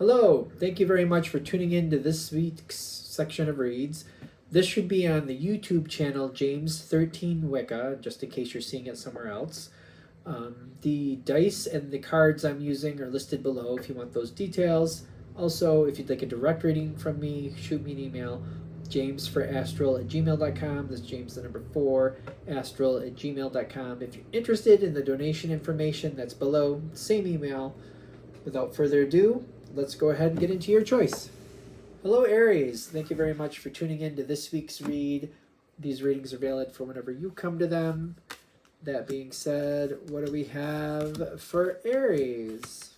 Hello, thank you very much for tuning in to this week's section of reads. This should be on the YouTube channel James13 Wicca, just in case you're seeing it somewhere else. The dice and the cards I'm using are listed below if you want those details. Also, if you'd like a direct reading from me, shoot me an email, jamesforastral@gmail.com. That's James the number 4, astral@gmail.com. If you're interested in the donation information, that's below, same email. Without further ado, let's go ahead and get into your choice. Hello, Aries. Thank you very much for tuning in to this week's read. These readings are valid for whenever you come to them. That being said, what do we have for Aries?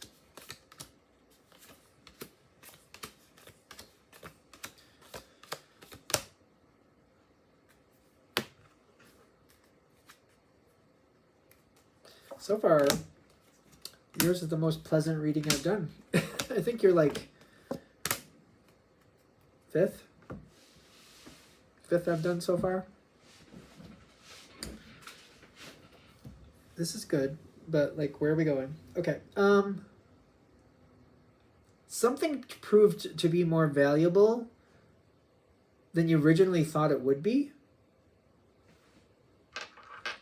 So far, yours is the most pleasant reading I've done. I think you're like fifth I've done so far. This is good, but like, where are we going? Okay. Something proved to be more valuable than you originally thought it would be.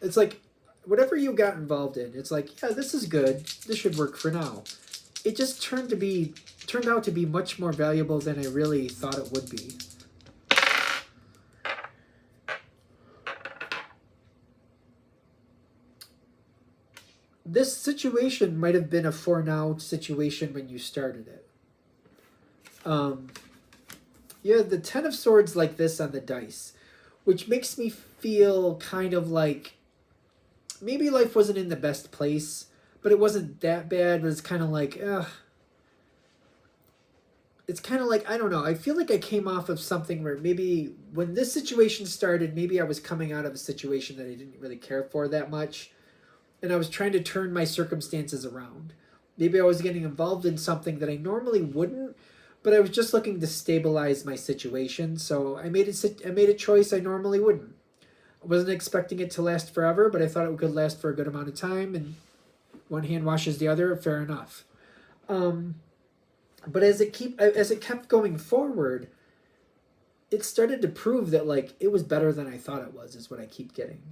It's like, whatever you got involved in, it's like, yeah, this is good. This should work for now. It just turned out to be much more valuable than I really thought it would be. This situation might have been a for now situation when you started it. You had the Ten of Swords like this on the dice, which makes me feel kind of like maybe life wasn't in the best place, but it wasn't that bad, but it's kind of like, it's kind of like, I don't know. I feel like I came off of something where maybe when this situation started, maybe I was coming out of a situation that I didn't really care for that much. And I was trying to turn my circumstances around. Maybe I was getting involved in something that I normally wouldn't, but I was just looking to stabilize my situation. So I made a choice I normally wouldn't. I wasn't expecting it to last forever, but I thought it could last for a good amount of time, and one hand washes the other, fair enough. But as it kept going forward, it started to prove that like it was better than I thought it was, is what I keep getting.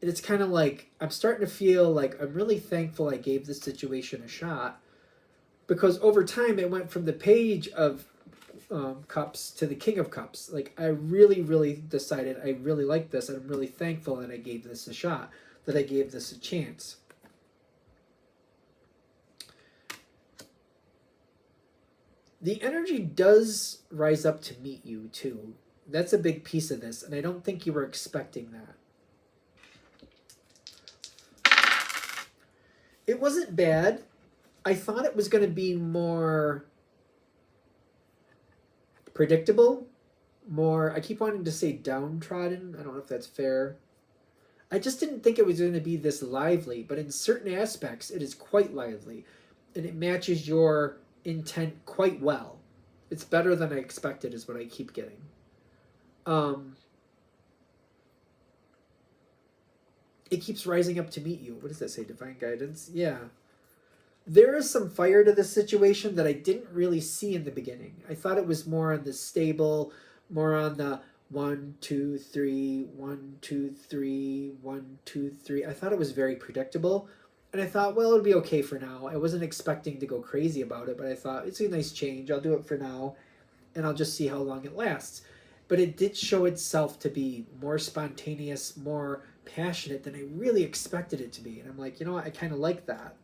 And it's kind of like I'm starting to feel like I'm really thankful I gave this situation a shot, because over time it went from the Page of Cups to the King of Cups. Like, I really, really decided I really like this, and I'm really thankful that I gave this a shot, that I gave this a chance. The energy does rise up to meet you, too. That's a big piece of this, and I don't think you were expecting that. It wasn't bad. I thought it was going to be more predictable, more, I keep wanting to say downtrodden. I don't know if that's fair. I just didn't think it was going to be this lively, but in certain aspects, it is quite lively, and it matches your intent quite well. It's better than I expected, is what I keep getting. It keeps rising up to meet you. What does that say? Divine guidance? Yeah. There is some fire to this situation that I didn't really see in the beginning. I thought it was more on the stable, more on the 1, 2, 3, 1, 2, 3, 1, 2, 3. I thought it was very predictable. And I thought, well, it'll be okay for now. I wasn't expecting to go crazy about it, but I thought, it's a nice change. I'll do it for now, and I'll just see how long it lasts. But it did show itself to be more spontaneous, more passionate than I really expected it to be. And I'm like, you know what? I kind of like that.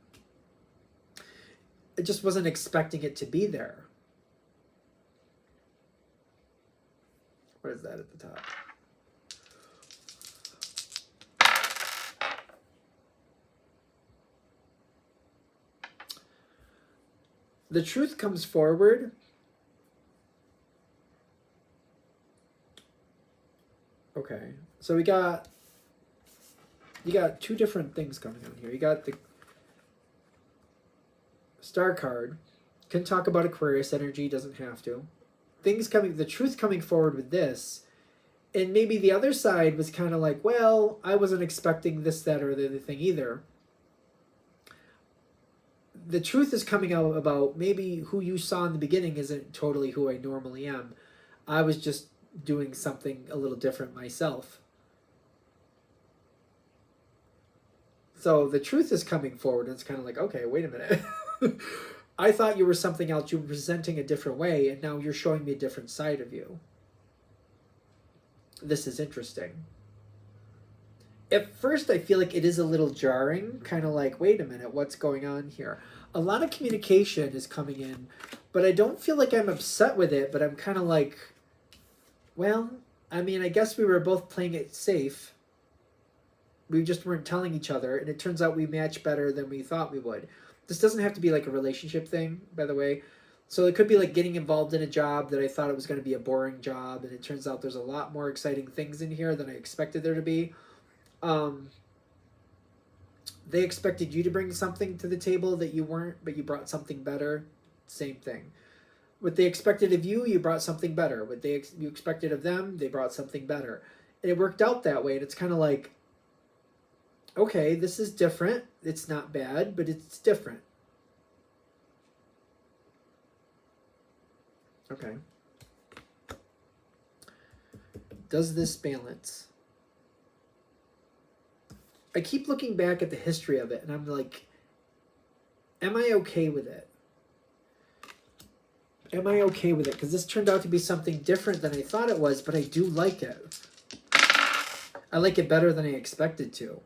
I just wasn't expecting it to be there. What is that at the top? The truth comes forward. Okay, so you got two different things coming on here. You got the Star card. Can talk about Aquarius energy, doesn't have to. The truth coming forward with this. And maybe the other side was kind of like, well, I wasn't expecting this, that, or the other thing either. the truth is coming out about maybe who you saw in the beginning isn't totally who I normally am. I was just doing something a little different myself. So the truth is coming forward, and it's kind of like, okay, wait a minute. I thought you were something else. You were presenting a different way, and now you're showing me a different side of you. This is interesting. At first, I feel like it is a little jarring, kind of like, wait a minute, what's going on here? A lot of communication is coming in, but I don't feel like I'm upset with it, but I'm kind of like, well, I mean, I guess we were both playing it safe. We just weren't telling each other, and it turns out we match better than we thought we would. This doesn't have to be like a relationship thing, by the way. So it could be like getting involved in a job that I thought it was going to be a boring job, and it turns out there's a lot more exciting things in here than I expected there to be. They expected you to bring something to the table that you weren't, but you brought something better. Same thing. What they expected of you, you brought something better. What you expected of them, they brought something better. And it worked out that way, and it's kind of like, okay, this is different. It's not bad, but it's different. Okay. Does this balance? I keep looking back at the history of it, and I'm like, am I okay with it? Am I okay with it? Because this turned out to be something different than I thought it was, but I do like it. I like it better than I expected to.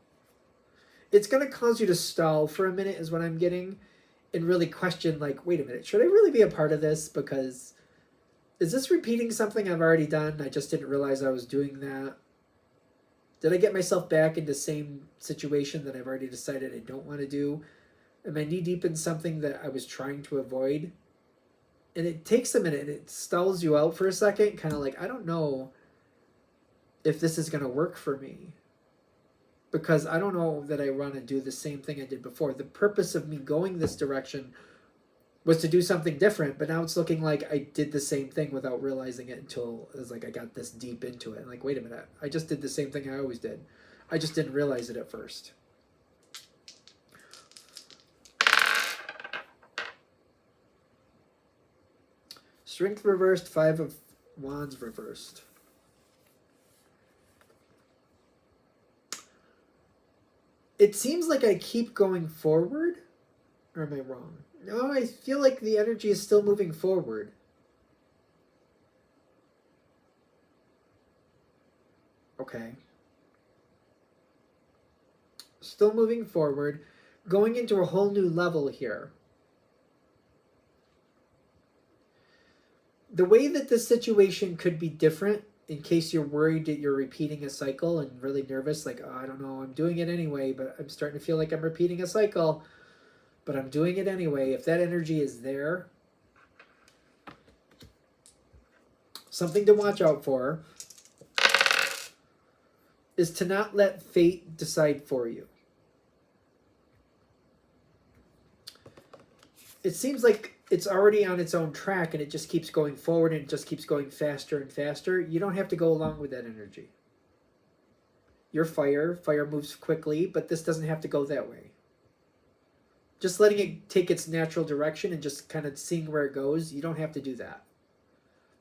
It's going to cause you to stall for a minute is what I'm getting, and really question, like, wait a minute, should I really be a part of this? Because is this repeating something I've already done? I just didn't realize I was doing that. Did I get myself back into the same situation that I've already decided I don't want to do? Am I knee deep in something that I was trying to avoid? And it takes a minute and it stalls you out for a second, kind of like, I don't know if this is going to work for me. Because I don't know that I want to do the same thing I did before. The purpose of me going this direction was to do something different, but now it's looking like I did the same thing without realizing it until it was like I got this deep into it. And like, wait a minute, I just did the same thing I always did. I just didn't realize it at first. Strength reversed, 5 of Wands reversed. It seems like I keep going forward, or am I wrong? No, I feel like the energy is still moving forward. Okay. Still moving forward, going into a whole new level here. The way that this situation could be different, in case you're worried that you're repeating a cycle and really nervous, like, oh, I don't know, I'm doing it anyway, but I'm starting to feel like I'm repeating a cycle. But I'm doing it anyway. If that energy is there, something to watch out for is to not let fate decide for you. It seems like it's already on its own track and it just keeps going forward and it just keeps going faster and faster. You don't have to go along with that energy. You're fire. Fire moves quickly, but this doesn't have to go that way. Just letting it take its natural direction and just kind of seeing where it goes, you don't have to do that.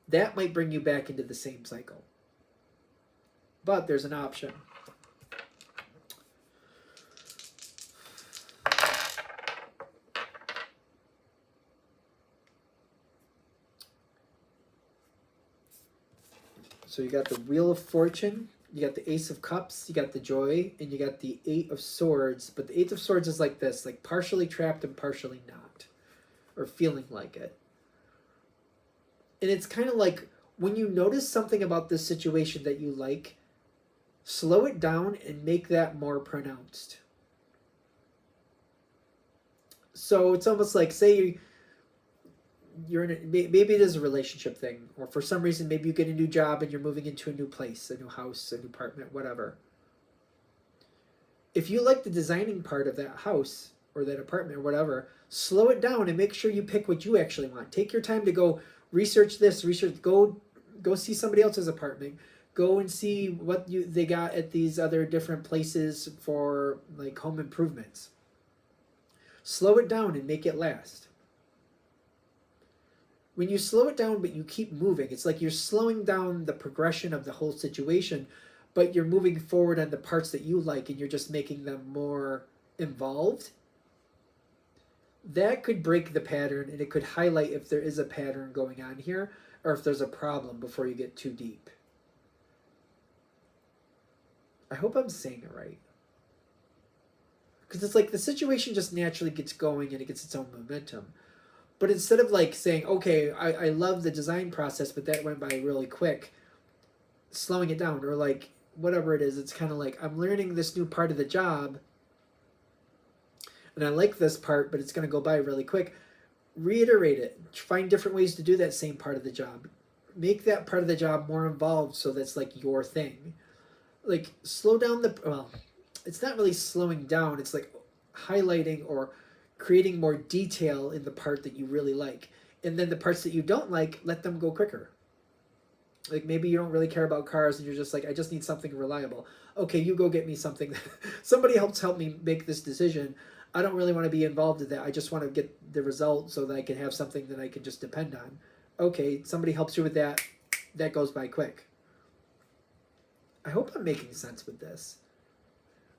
That might bring you back into the same cycle. But there's an option. So you got the Wheel of Fortune, you got the Ace of Cups, you got the Joy, and you got the Eight of Swords. But the Eight of Swords is like this, like partially trapped and partially not, or feeling like it. And it's kind of like when you notice something about this situation that you like, slow it down and make that more pronounced. So it's almost like, say you're in maybe it is a relationship thing, or for some reason maybe you get a new job and you're moving into a new place, a new house, a new apartment, whatever. If you like the designing part of that house or that apartment or whatever, slow it down and make sure you pick what you actually want. Take your time to go research this, go see somebody else's apartment, go and see what they got at these other different places for like home improvements. Slow it down and make it last. When you slow it down but you keep moving, it's like you're slowing down the progression of the whole situation, but you're moving forward on the parts that you like and you're just making them more involved. That could break the pattern, and it could highlight if there is a pattern going on here or if there's a problem before you get too deep. I hope I'm saying it right. Because it's like the situation just naturally gets going and it gets its own momentum. But instead of like saying, okay, I love the design process, but that went by really quick, slowing it down, or like whatever it is, it's kind of like, I'm learning this new part of the job and I like this part, but it's going to go by really quick. Reiterate it. Find different ways to do that same part of the job. Make that part of the job more involved so that's like your thing. Like slow down the, well, it's not really slowing down. It's like highlighting or creating more detail in the part that you really like. And then the parts that you don't like, let them go quicker. Like maybe you don't really care about cars and you're just like, I just need something reliable. Okay, you go get me something. Somebody help me make this decision. I don't really want to be involved in that. I just want to get the result so that I can have something that I can just depend on. Okay, somebody helps you with that. That goes by quick. I hope I'm making sense with this.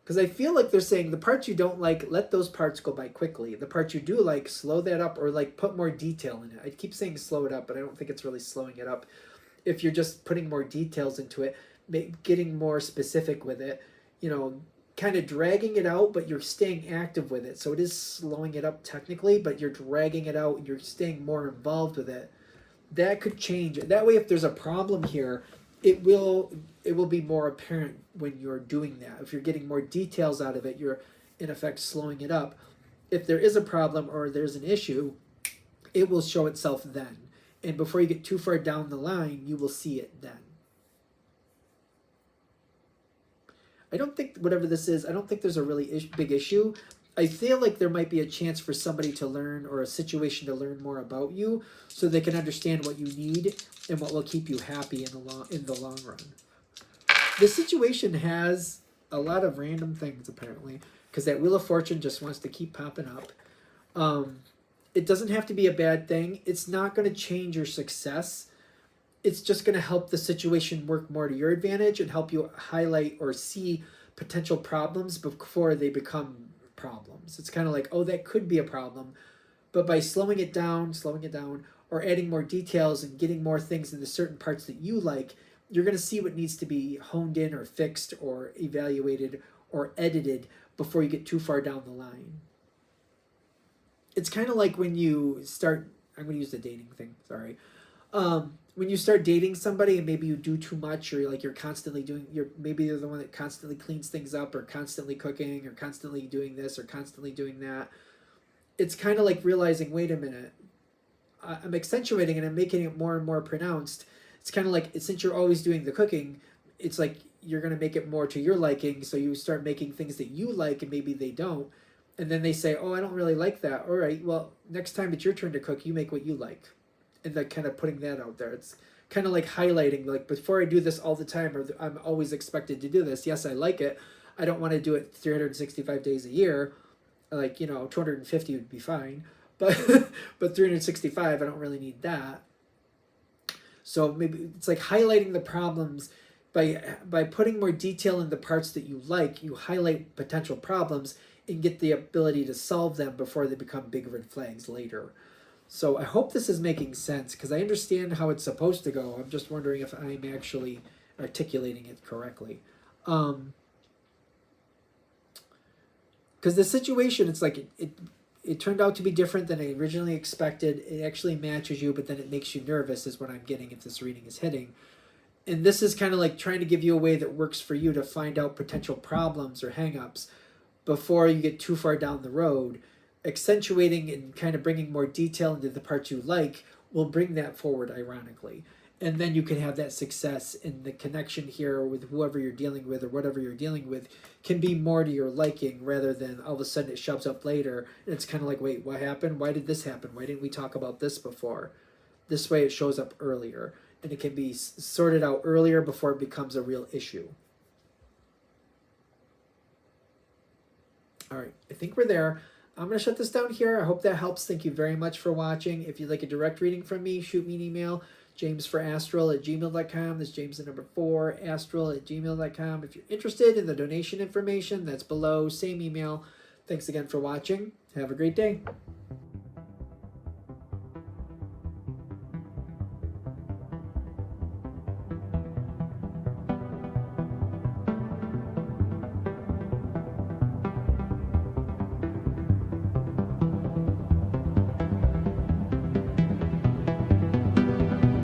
Because I feel like they're saying the parts you don't like, let those parts go by quickly. The parts you do like, slow that up or like put more detail in it. I keep saying slow it up, but I don't think it's really slowing it up. If you're just putting more details into it, getting more specific with it, you know, kind of dragging it out, but you're staying active with it. So it is slowing it up technically, but you're dragging it out and you're staying more involved with it. That could change. That way, if there's a problem here, it will be more apparent when you're doing that. If you're getting more details out of it, you're in effect slowing it up. If there is a problem or there's an issue, it will show itself then. And before you get too far down the line, you will see it then. I don't think, whatever this is, I don't think there's a really big issue. I feel like there might be a chance for somebody to learn or a situation to learn more about you so they can understand what you need and what will keep you happy in the long run. The situation has a lot of random things apparently because that Wheel of Fortune just wants to keep popping up. It doesn't have to be a bad thing. It's not going to change your success. It's just going to help the situation work more to your advantage and help you highlight or see potential problems before they become problems. It's kind of like, oh, that could be a problem. But by slowing it down, or adding more details and getting more things into certain parts that you like, you're going to see what needs to be honed in or fixed or evaluated or edited before you get too far down the line. It's kind of like when you start, I'm going to use the dating thing, sorry. When you start dating somebody and maybe you do too much or you're constantly maybe you're the one that constantly cleans things up or constantly cooking or constantly doing this or constantly doing that. It's kind of like realizing, wait a minute, I'm accentuating and I'm making it more and more pronounced. It's kind of like, since you're always doing the cooking, it's like you're going to make it more to your liking. So you start making things that you like and maybe they don't. And then they say, oh, I don't really like that. All right, well, next time it's your turn to cook, you make what you like. And like kind of putting that out there. It's kind of like highlighting, like, before I do this all the time, or I'm always expected to do this. Yes, I like it. I don't want to do it 365 days a year. Like, 250 would be fine. But 365, I don't really need that. So maybe it's like highlighting the problems by putting more detail in the parts that you like. You highlight potential problems and get the ability to solve them before they become big red flags later. So I hope this is making sense because I understand how it's supposed to go. I'm just wondering if I'm actually articulating it correctly. Because the situation, it's like it turned out to be different than I originally expected. It actually matches you, but then it makes you nervous is what I'm getting if this reading is hitting. And this is kind of like trying to give you a way that works for you to find out potential problems or hangups before you get too far down the road. Accentuating and kind of bringing more detail into the parts you like will bring that forward, ironically. And then you can have that success, and the connection here with whoever you're dealing with or whatever you're dealing with can be more to your liking rather than all of a sudden it shoves up later. And it's kind of like, wait, what happened? Why did this happen? Why didn't we talk about this before? This way it shows up earlier, and it can be sorted out earlier before it becomes a real issue. All right, I think we're there. I'm going to shut this down here. I hope that helps. Thank you very much for watching. If you'd like a direct reading from me, shoot me an email, jamesforastral@gmail.com. That's James the number 4, astral@gmail.com. If you're interested in the donation information, that's below. Same email. Thanks again for watching. Have a great day.